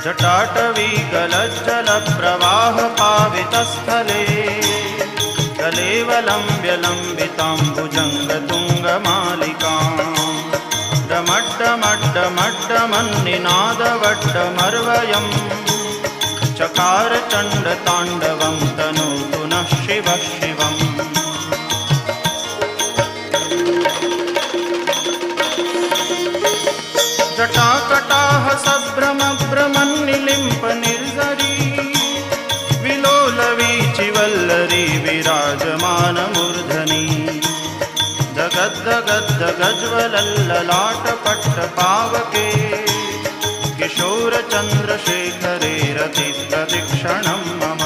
जटाटवी गलज्जलप्रवाहपावितस्थले कलेवलम्ब्यलम्बिताम्बुजङ्गतुङ्गमालिकाम् डमड्डमड्डमड्डमन्निनादवड्डमर्वयम् चकार चण्डताण्डवं तनोतु नः शिवः शिवम्। जटाकटाह सभ्रमभ्रमन्निलिम्प निर्झरी विलोलवीचिवल्लरी विराजमानमूर्धनि जगद्दगद्दगज्वलल्ललाटपट्टपावके किशोरचन्द्रशेखरे रतिप्रदक्षिणं मम।